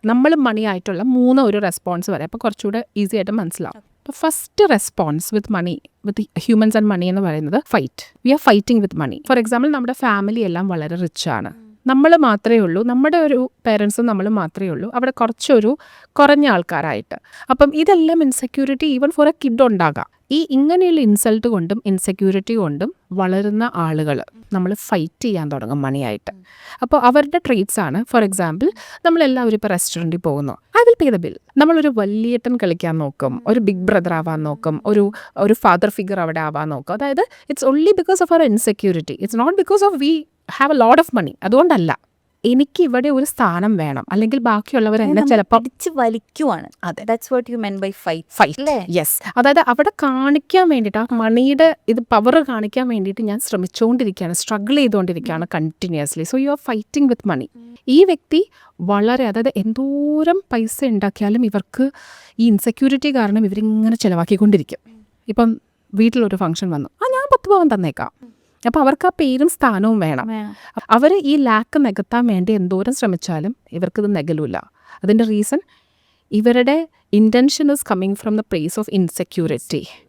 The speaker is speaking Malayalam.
നമ്മൾ മണി ആയിട്ടുള്ള 3 റെസ്പോൺസ് വരെ. അപ്പോൾ കുറച്ചുകൂടെ ഈസി ആയിട്ട് മനസ്സിലാവും. അപ്പോൾ first response with money, with humans and money എന്ന് പറയുന്നത് fight. We are fighting with money. For example, നമ്മുടെ ഫാമിലി എല്ലാം വളരെ റിച്ച് ആണ്, നമ്മൾ മാത്രമേ ഉള്ളൂ, നമ്മുടെ ഒരു പേരൻസും നമ്മൾ മാത്രമേ ഉള്ളൂ അവിടെ കുറഞ്ഞ ആൾക്കാരായിട്ട്. അപ്പം ഇതെല്ലാം insecurity even for A kid ഉണ്ടാകാം. ഈ ഇങ്ങനെയുള്ള ഇൻസൾട്ട് കൊണ്ടും ഇൻസെക്യൂരിറ്റി കൊണ്ടും വളരുന്ന ആളുകൾ നമ്മൾ ഫൈറ്റ് ചെയ്യാൻ തുടങ്ങും മണിയായിട്ട്. അപ്പോൾ അവരുടെ ട്രീറ്റ്സ് ആണ്. ഫോർ എക്സാമ്പിൾ, നമ്മളെല്ലാവരും ഇപ്പോൾ റെസ്റ്റോറൻറ്റിൽ പോകുന്നു, I will pay the bill. നമ്മളൊരു വലിയേട്ടൻ കളിക്കാൻ നോക്കും, ഒരു ബിഗ് ബ്രദർ ആവാൻ നോക്കും, ഒരു ഫാദർ ഫിഗർ അവിടെ ആവാൻ നോക്കും. അതായത് it's only because of our insecurity. It's not because of we have a lot of money. അതുകൊണ്ടല്ല, എനിക്ക് ഇവിടെ ഒരു സ്ഥാനം വേണം, അല്ലെങ്കിൽ ബാക്കിയുള്ളവർ എന്നെ ചിലപ്പോൾ വലിക്കുവാണ്. That's what you mean by fight. Yes. അതായത് അവിടെ കാണിക്കാൻ വേണ്ടിയിട്ട്, ആ മണിയുടെ ഇത് പവർ കാണിക്കാൻ വേണ്ടിയിട്ട് ഞാൻ ശ്രമിച്ചുകൊണ്ടിരിക്കുകയാണ്, സ്ട്രഗിൾ ചെയ്തുകൊണ്ടിരിക്കുകയാണ് continuously. So you are fighting with money. ഈ വ്യക്തി അതായത് എന്തോരം പൈസ ഉണ്ടാക്കിയാലും ഇവർക്ക് ഈ ഇൻസെക്യൂരിറ്റി കാരണം ഇവരിങ്ങനെ ചിലവാക്കിക്കൊണ്ടിരിക്കും. ഇപ്പം വീട്ടിലൊരു ഫംഗ്ഷൻ വന്നു, ഞാൻ 10 പവൻ തന്നേക്കാം. അപ്പോൾ അവർക്ക് ആ പേരും സ്ഥാനവും വേണം. അവർ ഈ ലാക്ക് നികത്താൻ വേണ്ടി എന്തോരം ശ്രമിച്ചാലും ഇവർക്കിത് നികലില്ല. അതിൻ്റെ റീസൺ, ഇവരുടെ intention is coming from the place of insecurity.